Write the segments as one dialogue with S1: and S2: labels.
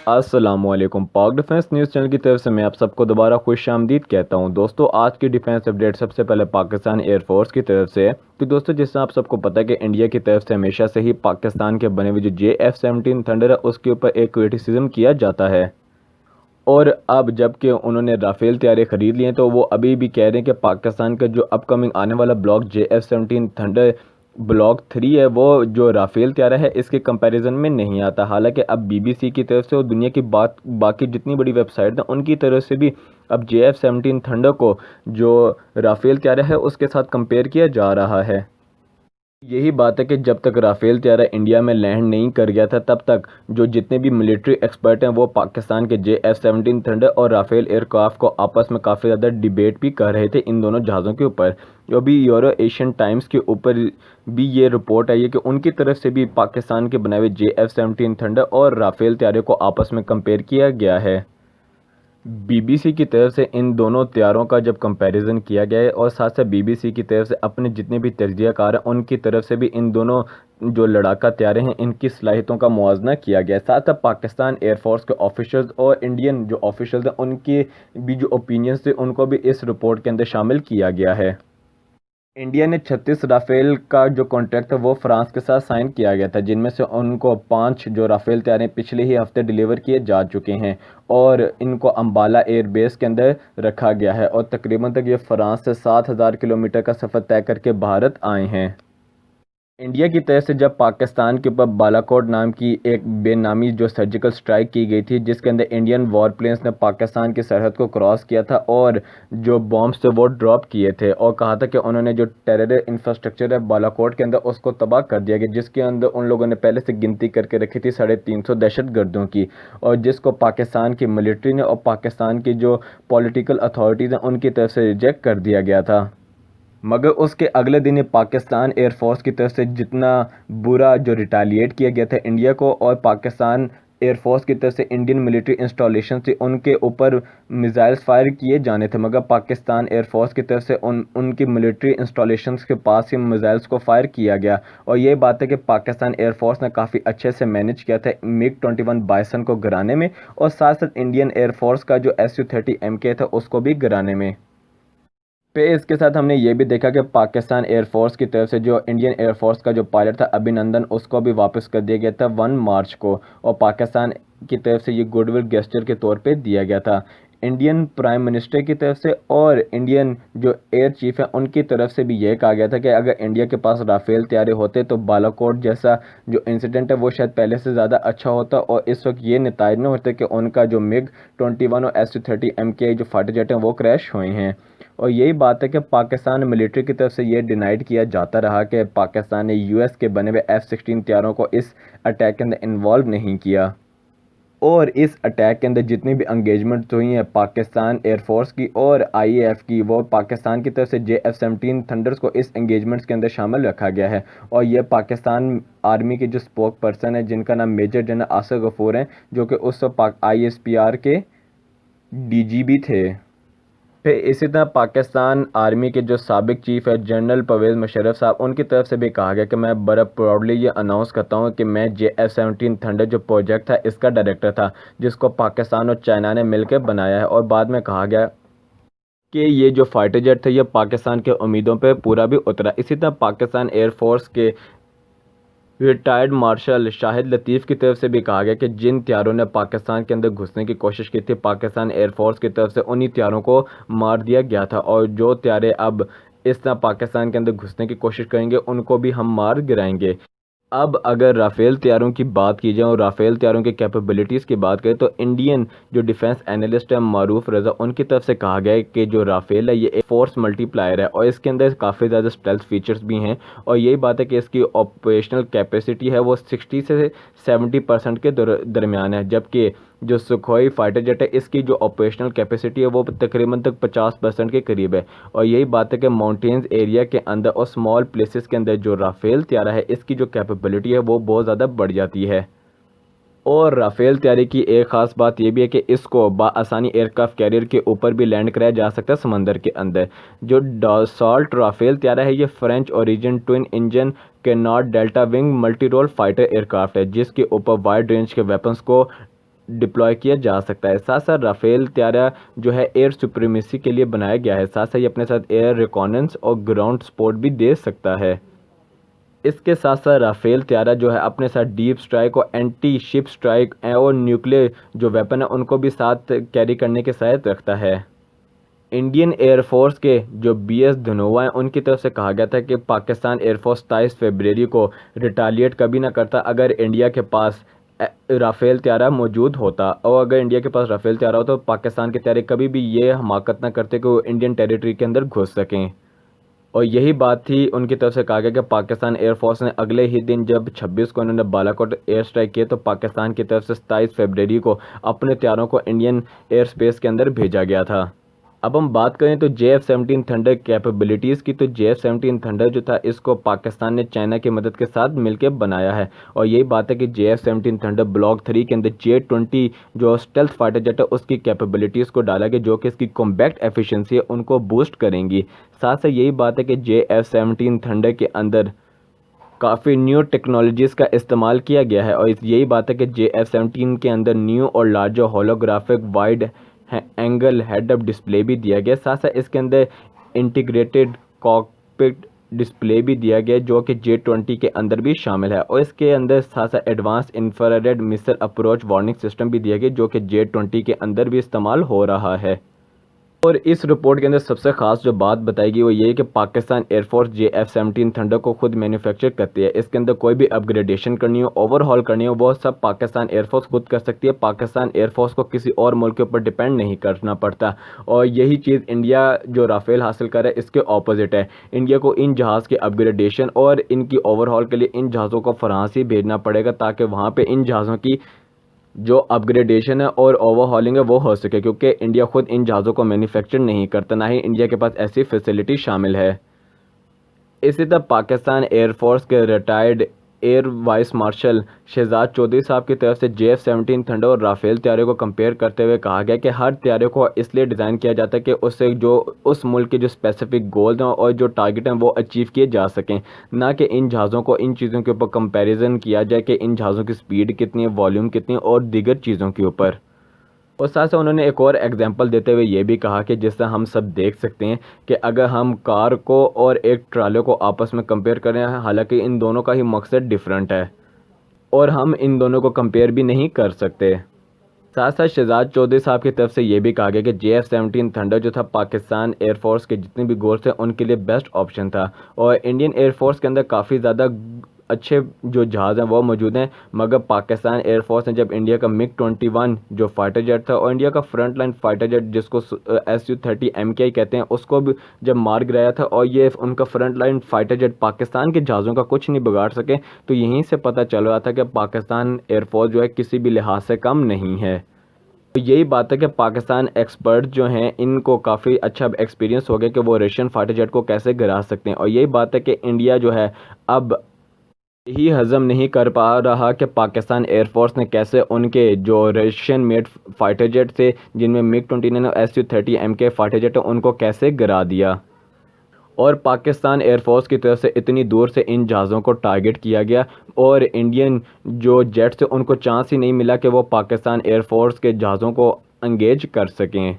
S1: अस्सलामुअलैकुम। पाक defence news channel की तरफ से मैं आप सबको दोबारा खुशामदीद कहता हूं। दोस्तों, आज की डिफेंस अपडेट सबसे पहले पाकिस्तान एयरफोर्स की तरफ से है। तो दोस्तों, जिससे आप सबको पता है कि इंडिया की तरफ से हमेशा से ही पाकिस्तान के बने हुए जो JF-17 थंडर है उसके ऊपर एक क्रिटिसिज्म किया जाता है। और अब जबकि उन्होंने राफेल तैयारे ख़रीद लिए हैं तो वो अभी भी कह रहे हैं कि पाकिस्तान का जो अपकमिंग आने वाला ब्लॉक JF-17 थंडर ब्लॉक 3 है वो जो राफेल तैयारा है इसके कंपैरिजन में नहीं आता। हालांकि अब BBC की तरफ से और दुनिया की बाकी जितनी बड़ी वेबसाइट हैं उनकी तरफ से भी अब JF-17 थंडर को जो राफेल तैयारा है उसके साथ कंपेयर किया जा रहा है। यही बात है कि जब तक राफेल तैयारा इंडिया में लैंड नहीं कर गया था तब तक जो जितने भी मिलिट्री एक्सपर्ट हैं वो पाकिस्तान के JF-17 थंडर और राफेल एयरक्राफ्ट को आपस में काफ़ी ज़्यादा डिबेट भी कर रहे थे इन दोनों जहाज़ों के ऊपर। जो भी यूरो एशियन टाइम्स के ऊपर भी ये रिपोर्ट आई है कि उनकी तरफ से भी पाकिस्तान के बनाए हुए JF-17 थंडर और राफेल तैयारे को आपस में कंपेयर किया गया है। BBC की तरफ से इन दोनों तैयारों का जब कंपैरिजन किया गया है और साथ साथ BBC की तरफ से अपने जितने भी तजज़ियाकार हैं उनकी तरफ से भी इन दोनों जो लड़ाका तैयारे हैं इनकी सलाहियतों का मुआवजा किया गया है। साथ साथ पाकिस्तान एयरफोर्स के ऑफिसर्स और इंडियन जो ऑफिसर्स हैं उनके भी जो ओपिनियंस थे उनको भी इस रिपोर्ट के अंदर शामिल किया गया है। इंडिया ने 36 राफेल का जो कॉन्ट्रैक्ट था वो फ्रांस के साथ साइन किया गया था, जिनमें से उनको 5 जो राफेल तैयारे पिछले ही हफ्ते डिलीवर किए जा चुके हैं और इनको अंबाला एयरबेस के अंदर रखा गया है और तकरीबन तक ये फ्रांस से 7,000 किलोमीटर का सफ़र तय करके भारत आए हैं। इंडिया की तरफ से जब पाकिस्तान के ऊपर बालाकोट नाम की एक बेनामी जो सर्जिकल स्ट्राइक की गई थी जिसके अंदर इंडियन वॉर प्लेन्स ने पाकिस्तान की सरहद को क्रॉस किया था और जो बॉम्ब्स थे वो ड्रॉप किए थे और कहा था कि उन्होंने जो टेरर इंफ्रास्ट्रक्चर है बालाकोट के अंदर उसको तबाह कर दिया गया, जिसके अंदर उन लोगों ने पहले से गिनती करके रखी थी 350 दहशतगर्दों की, और जिसको पाकिस्तान की मिलिट्री ने और पाकिस्तान की जो पॉलिटिकल अथॉरिटीज़ हैं उनकी तरफ से रिजेक्ट कर दिया गया था। मगर उसके अगले दिन ही पाकिस्तान एयरफोर्स की तरफ से जितना बुरा जो रिटालिएट किया गया था इंडिया को, और पाकिस्तान एयरफोर्स की तरफ से इंडियन मिलिट्री इंस्टॉलेशन से उनके ऊपर मिसाइल्स फायर किए जाने थे, मगर पाकिस्तान एयरफोर्स की तरफ से उनकी मिलिट्री इंस्टॉलेशंस के पास ही मिसाइल्स को फायर किया गया। और ये बात है कि पाकिस्तान एयरफोर्स ने काफ़ी अच्छे से मैनेज किया था MiG-21 बाइसन को गिराने में और साथ साथ इंडियन एयरफोर्स का जो Su-30 MK था उसको भी गिराने में। पे इसके साथ हमने ये भी देखा कि पाकिस्तान एयरफोर्स की तरफ से जो इंडियन एयरफोर्स का जो पायलट था अभिनंदन उसको भी वापस कर दिया गया था 1 मार्च को, और पाकिस्तान की तरफ से ये गुडविल गेस्चर के तौर पे दिया गया था। इंडियन प्राइम मिनिस्टर की तरफ से और इंडियन जो एयर चीफ है उनकी तरफ से भी यह कहा गया था कि अगर इंडिया के पास राफेल तैयारे होते तो बालाकोट जैसा जो इंसिडेंट है वो शायद पहले से ज़्यादा अच्छा होता और इस वक्त ये नताइज न होते कि उनका जो MiG-21 और Su-30 MK जो फाइटर जेट हैं वो क्रैश हुए हैं। और यही बात है कि पाकिस्तान मिलिट्री की तरफ से ये डिनाइड किया जाता रहा कि पाकिस्तान ने US के बने हुए F-16 तैयारों को इस अटैक के अंदर इन्वॉल्व नहीं किया। और इस अटैक के अंदर जितनी भी एंगेजमेंट हुई हैं पाकिस्तान एयरफोर्स की और IAF की, वो पाकिस्तान की तरफ से JF-17 थंडर्स को इस एंगेजमेंट्स के अंदर शामिल रखा गया है। और ये पाकिस्तान आर्मी के जो स्पोक पर्सन है जिनका नाम मेजर जनरल आसिफ गफूर हैं, जो कि उस वक्त ISPR के DGB थे। फिर इसी तरह पाकिस्तान आर्मी के जो साबिक चीफ है जनरल परवेज़ मुशर्रफ साहब, उनकी तरफ से भी कहा गया कि मैं बड़ा प्राउडली ये अनाउंस करता हूँ कि मैं JF-17 थंडर जो प्रोजेक्ट था इसका डायरेक्टर था, जिसको पाकिस्तान और चाइना ने मिलकर बनाया है। और बाद में कहा गया कि ये जो फाइटर जेट था ये पाकिस्तान के उम्मीदों पर पूरा भी उतरा। इसी तरह पाकिस्तान एयरफोर्स के रिटायर्ड मार्शल शाहिद लतीफ़ की तरफ से भी कहा गया कि जिन तैयारों ने पाकिस्तान के अंदर घुसने की कोशिश की थी पाकिस्तान एयरफोर्स की तरफ से उन्हीं तैयारों को मार दिया गया था, और जो तैयारे अब इस तरह पाकिस्तान के अंदर घुसने की कोशिश करेंगे उनको भी हम मार गिराएंगे। अब अगर राफेल तैयारों की बात की जाए और राफेल तैयारों की कैपेबिलिटीज़ की बात करें तो इंडियन जो डिफेंस एनालिस्ट है मारूफ रज़ा, उनकी तरफ से कहा गया है कि जो राफेल है ये एक फोर्स मल्टीप्लायर है और इसके अंदर काफ़ी ज़्यादा स्टेल्थ फीचर्स भी हैं। और यही बात है कि इसकी ऑपरेशनल कैपेसिटी है वो 60 से 70% के दरमियान है, जबकि जो सुखोई फाइटर जेट है इसकी जो ऑपरेशनल कैपेसिटी है वो तकरीबन तक 50% के करीब है। और यही बात है कि माउंटेन्स एरिया के अंदर और स्मॉल प्लेसेस के अंदर जो राफेल तैयारा है इसकी जो कैपेबिलिटी है वो बहुत ज़्यादा बढ़ जाती है। और राफेल तैयारी की एक ख़ास बात यह भी है कि इसको बासानी एयरक्राफ्ट कैरियर के ऊपर भी लैंड कराया जा सकता है समंदर के अंदर। जो डॉसॉल्ट राफेल तैयारा है ये French origin twin engine canard delta wing multi role fighter aircraft है, जिसके ऊपर वाइड रेंज के वेपन्स को डिप्लॉय किया जा सकता है। साथ साथ राफेल त्यारा जो है एयर सुप्रीमेसी के लिए बनाया गया है। साथ साथ ये अपने साथ एयर रिकॉनेंस और ग्राउंड सपोर्ट भी दे सकता है। इसके साथ साथ राफेल त्यारा जो है अपने साथ डीप स्ट्राइक और एंटी शिप स्ट्राइक और न्यूक्लियर जो वेपन है उनको भी साथ कैरी करने के साथ रखता है। इंडियन एयरफोर्स के जो BS धनोआ हैं उनकी तरफ से कहा गया था कि पाकिस्तान एयरफोर्स 27 फरवरी को रिटालिएट कभी ना करता अगर इंडिया के पास राफेल त्यारा मौजूद होता, और अगर इंडिया के पास राफेल त्यारा हो तो पाकिस्तान के त्यारे कभी भी ये हमाकत ना करते कि वो इंडियन टेरिटरी के अंदर घुस सकें। और यही बात थी उनकी तरफ से कहा गया कि पाकिस्तान एयरफोर्स ने अगले ही दिन जब 26 को उन्होंने बालाकोट एयर स्ट्राइक किए तो पाकिस्तान की तरफ से 27 फरवरी को अपने त्यारों को इंडियन एयर स्पेस के अंदर भेजा गया था। अब हम बात करें तो JF-17 थंडर कैपेबिलिटीज़ की, तो JF-17 थंडर जो था इसको पाकिस्तान ने चाइना की मदद के साथ मिलकर बनाया है। और यही बात है कि JF-17 थंडर ब्लॉक 3 के अंदर J-20 जो स्टेल्थ फाइटर जेट है उसकी कैपेबिलिटीज़ को डाला गया जो कि इसकी कॉम्बैक्ट एफिशिएंसी है उनको बूस्ट करेंगी। साथ साथ यही बात है कि JF-17 थंडर के अंदर काफ़ी न्यू टेक्नोलॉजीज़ का इस्तेमाल किया गया है। और यही बात है कि JF-17 के अंदर न्यू और larger holographic wide angle head up display भी दिया गया। साथ साथ इसके अंदर इंटीग्रेटेड कॉकपिट डिस्प्ले भी दिया गया जो कि J-20 के अंदर भी शामिल है। और इसके अंदर साथ साथ advance infrared missile approach warning system भी दिया गया जो कि J-20 के अंदर भी इस्तेमाल हो रहा है। और इस रिपोर्ट के अंदर सबसे खास जो बात बताई गई वो ये है कि पाकिस्तान एयरफोर्स JF-17 थंडर को खुद मैन्युफैक्चर करती है। इसके अंदर कोई भी अपग्रेडेशन करनी हो, ओवरहॉल करनी हो, वो सब पाकिस्तान एयरफोर्स खुद कर सकती है। पाकिस्तान एयरफोर्स को किसी और मुल्क के ऊपर डिपेंड नहीं करना पड़ता। और यही चीज़ इंडिया जो राफेल हासिल कर रहा है इसके ऑपोजिट है। इंडिया को इन जहाज़ के अपग्रेडेशन और इनकी ओवरहॉल के लिए इन जहाज़ों को फ्रांस ही भेजना पड़ेगा ताकि वहाँ पर इन जहाज़ों की जो अपग्रेडेशन है और ओवरहॉलिंग है वो हो सके, क्योंकि इंडिया खुद इन जहाज़ों को मैन्युफैक्चर नहीं करता, ना ही इंडिया के पास ऐसी फैसिलिटी शामिल है। इसी तरह पाकिस्तान एयरफोर्स के retired air vice marshal Shahzad Chaudhry साहब की तरफ से JF-17 थंडर और राफेल त्यारे को कंपेयर करते हुए कहा गया कि हर त्यारे को इसलिए डिज़ाइन किया जाता है कि उससे जो उस मुल्क के जो स्पेसिफिक गोल्स हैं और जो टारगेट हैं वो अचीव किए जा सकें, ना कि इन जहाज़ों को इन चीज़ों के ऊपर कंपैरिजन किया जाए कि इन जहाज़ों की स्पीड कितनी है, वॉल्यूम कितनी है और दीगर चीज़ों के ऊपर। और साथ साथ उन्होंने एक और एग्जांपल देते हुए ये भी कहा कि जिससे हम सब देख सकते हैं कि अगर हम कार को और एक ट्राले को आपस में कंपेयर करें, हालांकि इन दोनों का ही मकसद डिफरेंट है और हम इन दोनों को कंपेयर भी नहीं कर सकते। साथ साथ शहजाद चौधरी साहब की तरफ से ये भी कहा गया कि JF-17 थंडर जो था पाकिस्तान एयरफोर्स के जितने भी गोल्स थे उनके लिए बेस्ट ऑप्शन था। और इंडियन एयरफोर्स के अंदर काफ़ी ज़्यादा अच्छे जो जहाज़ हैं वो मौजूद हैं, मगर पाकिस्तान एयरफोर्स ने जब इंडिया का MiG-21 जो फाइटर जेट था और इंडिया का फ्रंट लाइन फाइटर जेट जिसको Su-30 MKI कहते हैं उसको भी जब मार गिराया था, और ये उनका front line fighter jet Pakistan के जहाज़ों का कुछ नहीं बिगाड़ सके, तो यहीं से पता चल रहा था कि पाकिस्तान एयरफोर्स जो है किसी भी लिहाज से कम नहीं है। तो यही बात है कि पाकिस्तान एक्सपर्ट जो हैं इनको काफ़ी अच्छा एक्सपीरियंस हो गया कि वो रशियन फाइटर जेट को कैसे गिरा सकते हैं। और यही बात है कि इंडिया जो है अब यही हज़म नहीं कर पा रहा कि पाकिस्तान एयरफोर्स ने कैसे उनके जो रशियन मेड फाइटर जेट थे जिनमें MiG-29 और Su-30 MK फाइटर जेट है उनको कैसे गिरा दिया। और पाकिस्तान एयरफोर्स की तरफ से इतनी दूर से इन जहाज़ों को टारगेट किया गया और इंडियन जो जेट्स थे उनको चांस ही नहीं मिला कि वो पाकिस्तान एयरफोर्स के जहाज़ों को एंगेज कर सकें।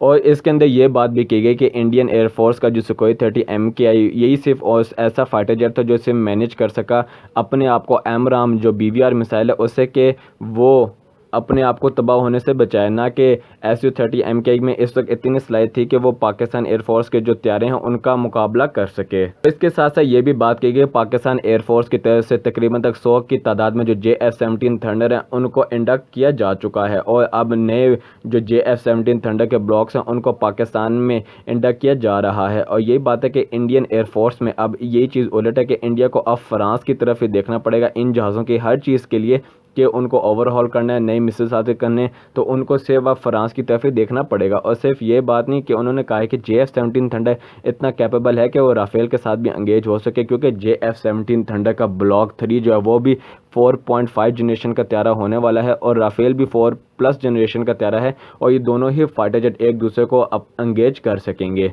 S1: और इसके अंदर ये बात भी की गई कि इंडियन एयरफोर्स का जो सुखोई 30 MKI यही सिर्फ और ऐसा फाइटर जेट था जो सिर्फ मैनेज कर सका अपने आप को एमराम जो BVR मिसाइल है उससे कि वो अपने आप को तबाह होने से बचाए, ना कि Su-30 MKI में इस वक्त इतनी सलाहियत थी कि वो पाकिस्तान एयरफोर्स के जो त्यारे हैं उनका मुकाबला कर सके। इसके साथ साथ ये भी बात की गई पाकिस्तान एयरफोर्स की तरफ से तकरीबन तक 100 की तादाद में जो JF-17 थंडर हैं उनको इंडक्ट किया जा चुका है और अब नए जो JF-17 थंडर के ब्लॉक्स हैं उनको पाकिस्तान में इंडक्ट किया जा रहा है। और यही बात है कि इंडियन एयरफोर्स में अब यही चीज़ उलट है कि इंडिया को अब फ्रांस की तरफ ही देखना पड़ेगा इन जहाज़ों की हर चीज़ के लिए कि उनको ओवरहॉल करना है, नए मिसाइल हासिल करने, तो उनको सिर्फ अब फ्रांस की तरफ ही देखना पड़ेगा। और सिर्फ ये बात नहीं कि उन्होंने कहा है कि JF-17 थंडर इतना कैपेबल है कि वो राफेल के साथ भी एंगेज हो सके, क्योंकि JF-17 थंडर का ब्लॉक 3 जो है वो भी 4.5 जनरेशन का त्यारा होने वाला है और राफेल भी 4+ जनरेशन का त्यारा है और ये दोनों ही फाइटर जेट एक दूसरे को अब एंगेज कर सकेंगे।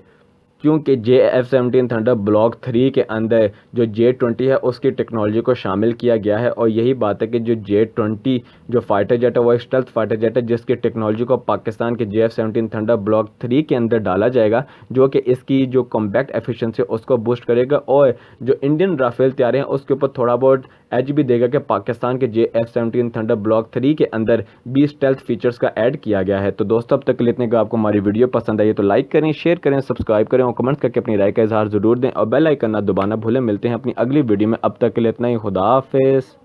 S1: क्योंकि JF-17 थंडर ब्लॉक 3 के अंदर जो J-20 है उसकी टेक्नोलॉजी को शामिल किया गया है। और यही बात है कि जो J-20 जो फाइटर जेट है वो स्टेल्थ फाइटर जेट है जिसकी टेक्नोलॉजी को पाकिस्तान के JF-17 थंडर ब्लॉक 3 के अंदर डाला जाएगा, जो कि इसकी जो कॉम्बैट एफिशिएंसी उसको बूस्ट करेगा और जो इंडियन राफेल तैयार हैं उसके ऊपर थोड़ा बहुत एज भी देगा कि पाकिस्तान के JF-17 थंडर ब्लॉक 3 के अंदर 20 स्टेल्थ फीचर्स का ऐड किया गया है। तो दोस्तों अब तक के लिए इतने का आपको हमारी वीडियो पसंद आई है तो लाइक करें, शेयर करें, सब्सक्राइब करें और कमेंट करके अपनी राय का इजहार जरूर दें और बेल आइकन ना दबाना भूलें। मिलते हैं अपनी अगली वीडियो में, अब तक के लिए इतना ही। खुदा हाफिज़।